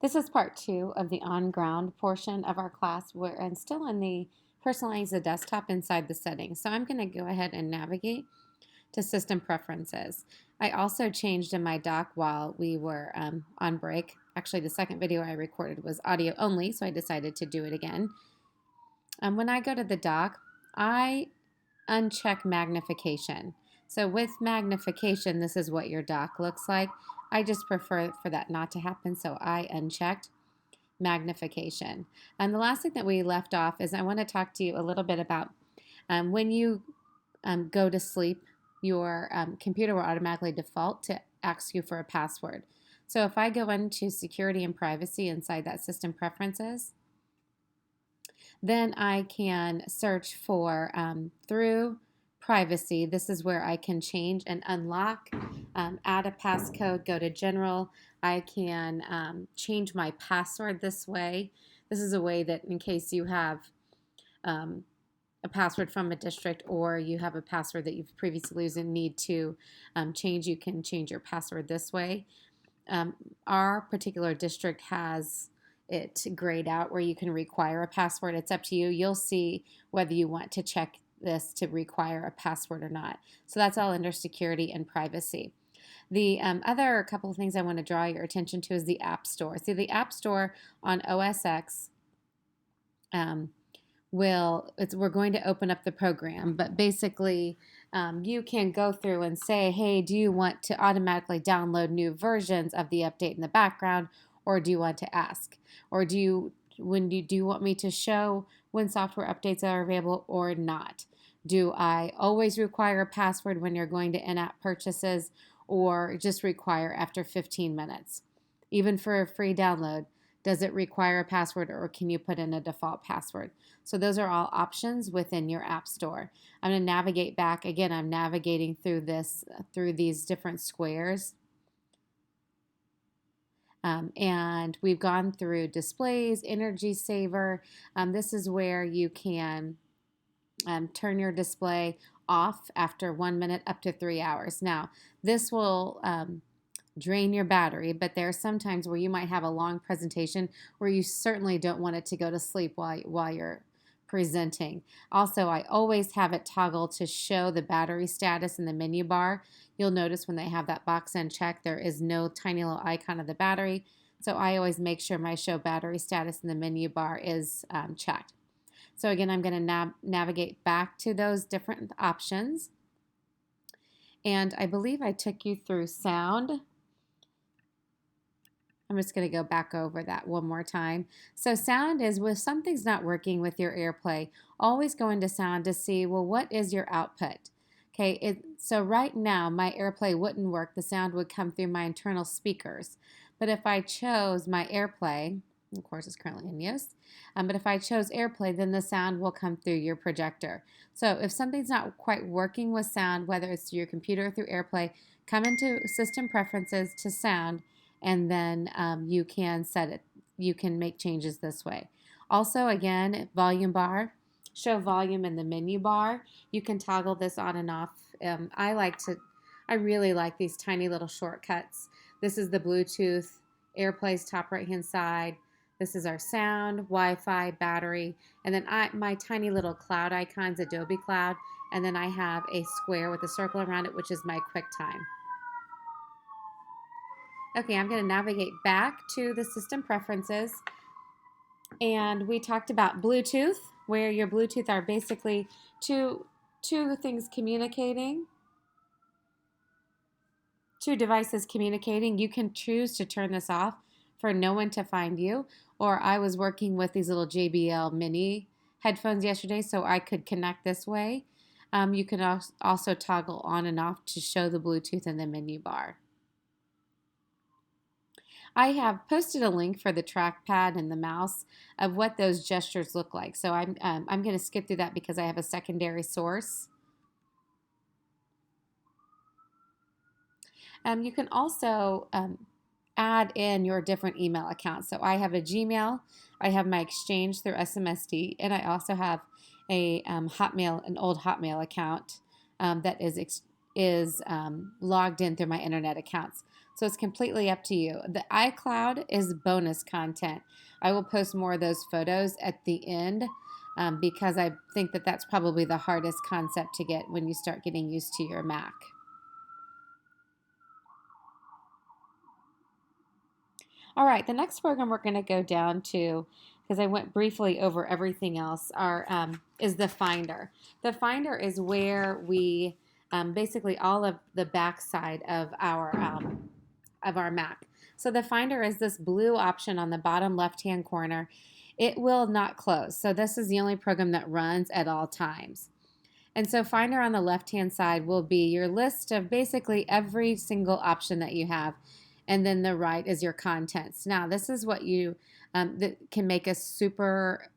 This is part two of the on-ground portion of our class. And still in the personalize the desktop inside the settings. So I'm going to go ahead and navigate to system preferences. I also changed in my dock while we were on break. Actually, the second video I recorded was audio only, so I decided to do it again. When I go to the dock, I uncheck magnification. So with magnification, this is what your dock looks like. I just prefer for that not to happen, so I unchecked magnification. And the last thing that we left off is I want to talk to you a little bit about when you go to sleep, your computer will automatically default to ask you for a password. So if I go into security and privacy inside that system preferences, then I can search for through privacy. This is where I can change and unlock, add a passcode, go to general. I can change my password this way. This is a way that in case you have a password from a district or you have a password that you've previously used and need to change, you can change your password this way. Our particular district has it grayed out where you can require a password. It's up to you. You'll see whether you want to check this to require a password or not. So that's all under security and privacy. The other couple of things I want to draw your attention to is the App Store. See, the App Store on OS X we're going to open up the program, but basically you can go through and say, hey, do you want to automatically download new versions of the update in the background, or do you want to ask? Or do you want me to show when software updates are available or not? Do I always require a password when you're going to in-app purchases, or just require after 15 minutes? Even for a free download, does it require a password, or can you put in a default password? So those are all options within your App Store. I'm going to navigate back. Again, I'm navigating through these different squares. And we've gone through displays, energy saver. This is where you can turn your display off after 1 minute up to 3 hours. Now, this will drain your battery, but there are some times where you might have a long presentation where you certainly don't want it to go to sleep while you're presenting. Also, I always have it toggled to show the battery status in the menu bar. You'll notice when they have that box unchecked, there is no tiny little icon of the battery. So I always make sure my show battery status in the menu bar is checked. So again, I'm going to navigate back to those different options. And I believe I took you through sound. I'm just going to go back over that one more time. So sound is if something's not working with your AirPlay, always go into sound to see, well, what is your output? Okay, so right now my AirPlay wouldn't work. The sound would come through my internal speakers. But if I chose my AirPlay, of course it's currently in use, but if I chose AirPlay, then the sound will come through your projector. So if something's not quite working with sound, whether it's your computer or through AirPlay, come into System Preferences to Sound, and then you can set it. You can make changes this way. Also, again, volume bar, show volume in the menu bar. You can toggle this on and off. I really like these tiny little shortcuts. This is the Bluetooth, AirPlay's top right-hand side. This is our sound, Wi-Fi, battery, and then my tiny little cloud icons, Adobe Cloud, and then I have a square with a circle around it, which is my QuickTime. Okay, I'm going to navigate back to the system preferences, and we talked about Bluetooth, where your Bluetooth are basically two things communicating, two devices communicating. You can choose to turn this off for no one to find you, or I was working with these little JBL mini headphones yesterday, so I could connect this way. You can also toggle on and off to show the Bluetooth in the menu bar. I have posted a link for the trackpad and the mouse of what those gestures look like. So I'm going to skip through that because I have a secondary source. You can also add in your different email accounts. So I have a Gmail, I have my Exchange through SMSD, and I also have a an old Hotmail account that is logged in through my internet accounts. So it's completely up to you. The iCloud is bonus content. I will post more of those photos at the end because I think that that's probably the hardest concept to get when you start getting used to your Mac. All right, the next program we're going to go down to, because I went briefly over everything else, is the Finder. The Finder is where we basically all of the backside of our Mac. So the Finder is this blue option on the bottom left-hand corner. It will not close. So this is the only program that runs at all times. And so Finder on the left-hand side will be your list of basically every single option that you have. And then the right is your contents. Now, this is what you that can make us super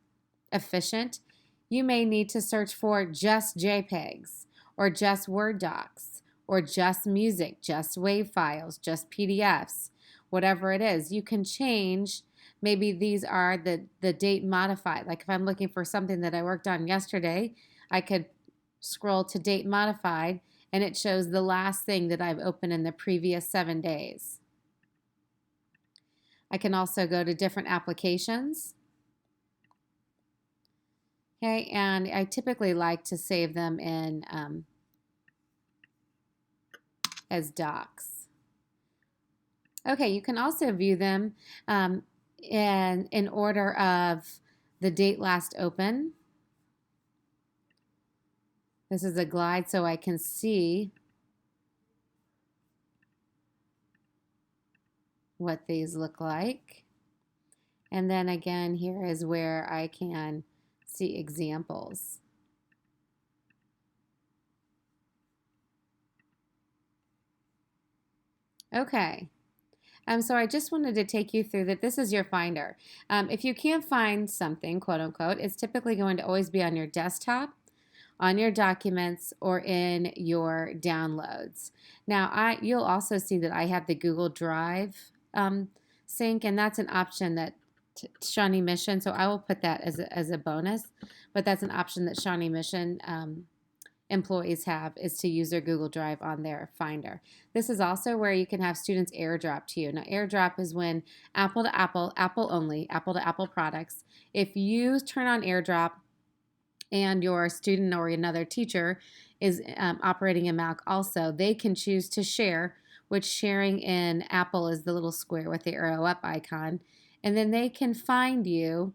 efficient. You may need to search for just JPEGs or just Word docs or just music, just WAV files, just PDFs, whatever it is. You can change. Maybe these are the date modified. Like if I'm looking for something that I worked on yesterday, I could scroll to date modified and it shows the last thing that I've opened in the previous 7 days. I can also go to different applications. Okay, and I typically like to save them in as docs. Okay, you can also view them in order of the date last open. This is a glide so I can see what these look like. And then again, here is where I can see examples. Okay. So I just wanted to take you through that this is your Finder. If you can't find something, quote unquote, it's typically going to always be on your desktop, on your documents, or in your downloads. Now, you'll also see that I have the Google Drive sync, and that's an option that Shawnee Mission, so I will put that as a bonus, but that's an option that Shawnee Mission employees have, is to use their Google Drive on their Finder. This is also where you can have students airdrop to you. Now, airdrop is when Apple to Apple, Apple only, Apple to Apple products. If you turn on airdrop and your student or another teacher is operating a Mac also, they can choose to share, which sharing in Apple is the little square with the arrow up icon, and then they can find you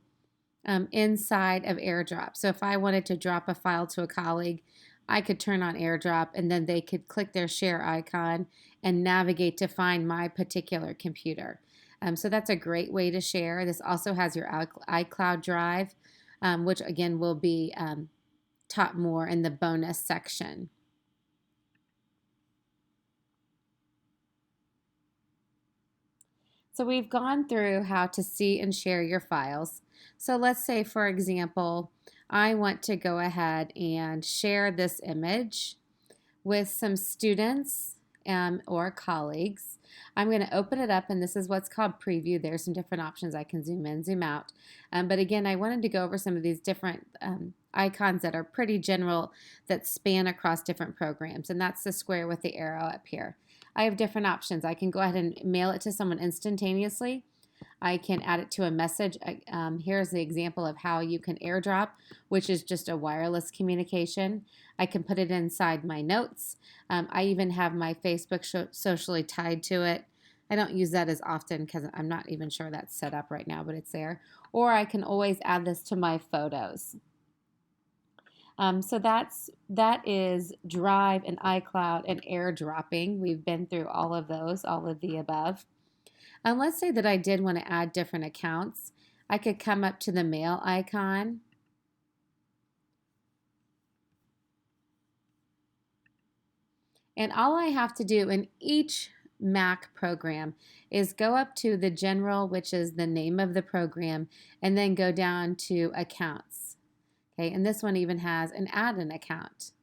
inside of airdrop. So if I wanted to drop a file to a colleague, I could turn on airdrop and then they could click their share icon and navigate to find my particular computer. So that's a great way to share. This also has your iCloud Drive, which again will be taught more in the bonus section. So we've gone through how to see and share your files. So let's say, for example, I want to go ahead and share this image with some students or colleagues. I'm going to open it up, and this is what's called preview. There's some different options. I can zoom in, zoom out. But again, I wanted to go over some of these different icons that are pretty general that span across different programs, and that's the square with the arrow up here. I have different options. I can go ahead and mail it to someone instantaneously. I can add it to a message. Here's the example of how you can airdrop, which is just a wireless communication. I can put it inside my notes. I even have my Facebook socially tied to it. I don't use that as often because I'm not even sure that's set up right now, but it's there. Or I can always add this to my photos. So that is Drive and iCloud and airdropping. We've been through all of those, all of the above. And let's say that I did want to add different accounts. I could come up to the mail icon. And all I have to do in each Mac program is go up to the general, which is the name of the program, and then go down to accounts. Okay, and this one even has an add an account.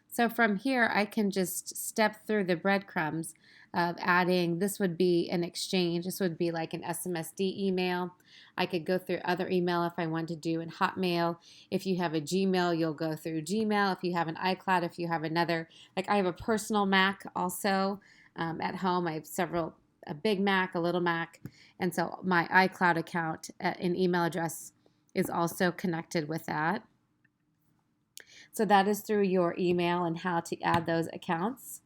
So from here, I can just step through the breadcrumbs of adding. This would be an exchange. This would be like an SMSD email. I could go through other email if I want to do in Hotmail. If you have a Gmail, you'll go through Gmail. If you have an iCloud, if you have another, like I have a personal Mac also. at home. I have a big Mac, a little Mac, and so my iCloud account and email address is also connected with that. So that is through your email and how to add those accounts.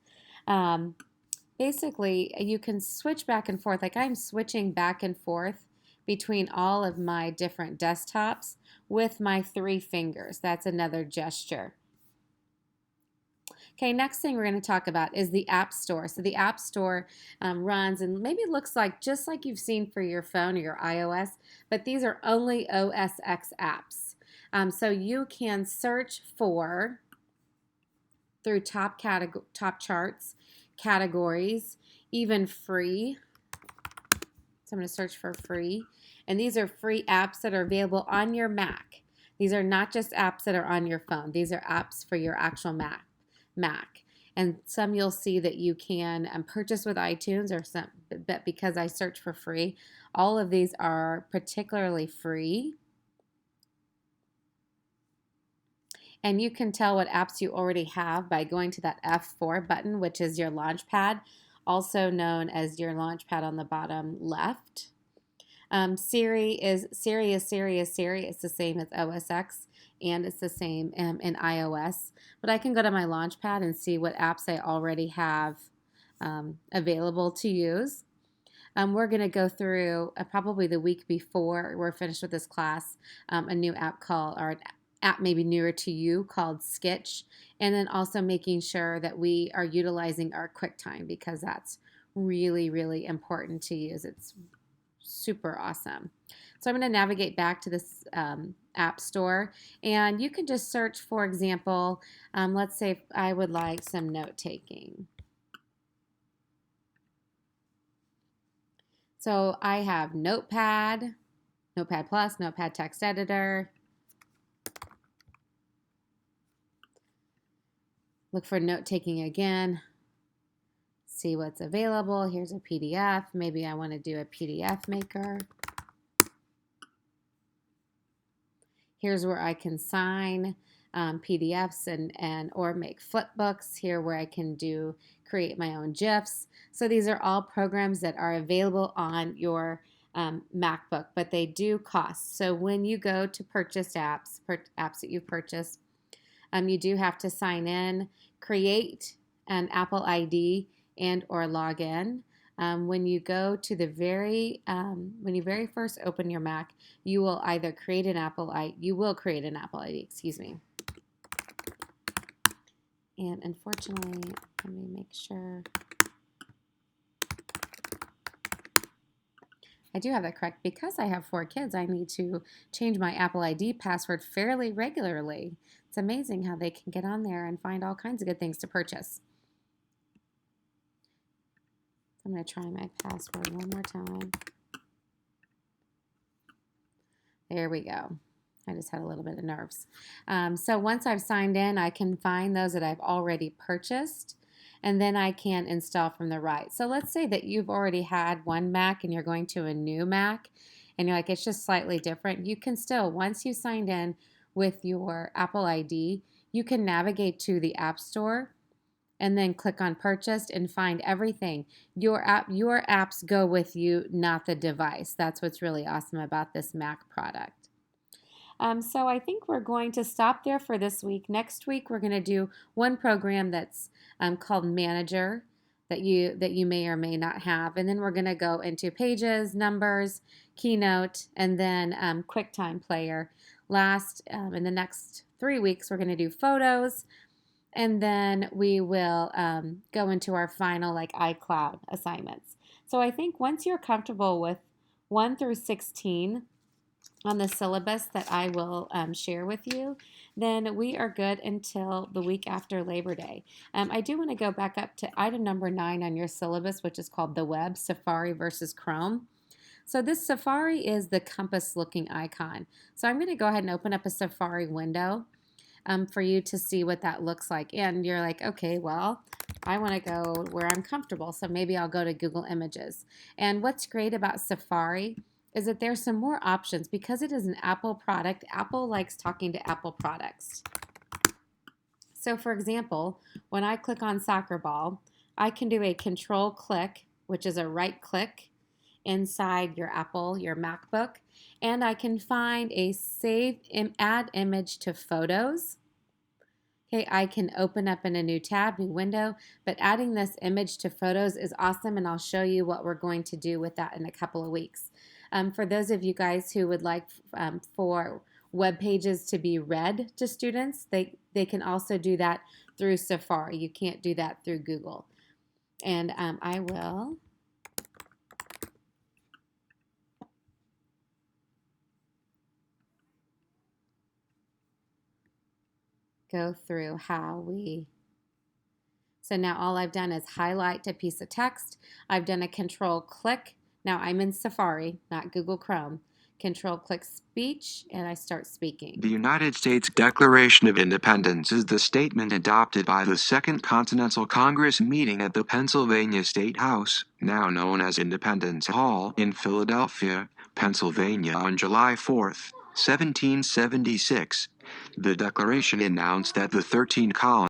Basically, you can switch back and forth. Like I'm switching back and forth between all of my different desktops with my 3 fingers. That's another gesture. Okay, next thing we're going to talk about is the App Store. So the App Store runs and maybe looks like just like you've seen for your phone or your iOS, but these are only OS X apps. So you can search for, through top charts, categories, even free. So I'm going to search for free. And these are free apps that are available on your Mac. These are not just apps that are on your phone. These are apps for your actual Mac. And some you'll see that you can purchase with iTunes, or some, but because I search for free, all of these are particularly free. And you can tell what apps you already have by going to that F4 button, which is your Launchpad, also known as your Launchpad on the bottom left. Siri is It's the same as OS X, and it's the same in iOS. But I can go to my Launchpad and see what apps I already have available to use. We're going to go through probably the week before we're finished with this class, a new app or an app maybe newer to you called Sketch, and then also making sure that we are utilizing our QuickTime, because that's really, really important to use. It's super awesome. So I'm going to navigate back to this App Store, and you can just search, for example, let's say if I would like some note taking. So I have Notepad, Notepad Plus, Notepad Text Editor. Look for note taking again. See what's available. Here's a PDF. Maybe I want to do a PDF maker. Here's where I can sign PDFs and or make flipbooks. Here where I can create my own GIFs. So these are all programs that are available on your MacBook, but they do cost. So when you go to purchase apps that you've purchased, you do have to sign in, create an Apple ID, and or log in. When you go to when you very first open your Mac, you will either create an Apple ID, excuse me. And unfortunately, let me make sure I do have that correct. Because I have 4 kids, I need to change my Apple ID password fairly regularly. It's amazing how they can get on there and find all kinds of good things to purchase. I'm going to try my password one more time. There we go. I just had a little bit of nerves. So once I've signed in, I can find those that I've already purchased, and then I can install from the right. So let's say that you've already had one Mac and you're going to a new Mac, and you're like, it's just slightly different. You can still, once you signed in with your Apple ID, you can navigate to the App Store and then click on Purchased and find everything. Your apps go with you, not the device. That's what's really awesome about this Mac product. So I think we're going to stop there for this week. Next week, we're going to do one program that's called Manager that you may or may not have. And then we're going to go into Pages, Numbers, Keynote, and then QuickTime Player. In the next 3 weeks, we're going to do Photos, and then we will go into our final iCloud assignments. So I think once you're comfortable with 1 through 16 on the syllabus that I will share with you, then we are good until the week after Labor Day. I do want to go back up to item number 9 on your syllabus, which is called the web, Safari versus Chrome. So this Safari is the compass looking icon. So I'm going to go ahead and open up a Safari window for you to see what that looks like. And you're like, okay, well, I want to go where I'm comfortable. So maybe I'll go to Google Images. And what's great about Safari is that there's some more options. Because it is an Apple product, Apple likes talking to Apple products. So for example, when I click on soccer ball, I can do a control click, which is a right click inside your your MacBook, and I can find a add image to photos. Okay, I can open up in a new tab, new window, but adding this image to photos is awesome, and I'll show you what we're going to do with that in a couple of weeks. For those of you guys who would like for web pages to be read to students, they can also do that through Safari. You can't do that through Google. And I will go through how so now all I've done is highlight a piece of text. I've done a control click. Now I'm in Safari, not Google Chrome. Control click speech, and I start speaking. The United States Declaration of Independence is the statement adopted by the Second Continental Congress meeting at the Pennsylvania State House, now known as Independence Hall, in Philadelphia, Pennsylvania on July 4, 1776. The Declaration announced that the 13 colonies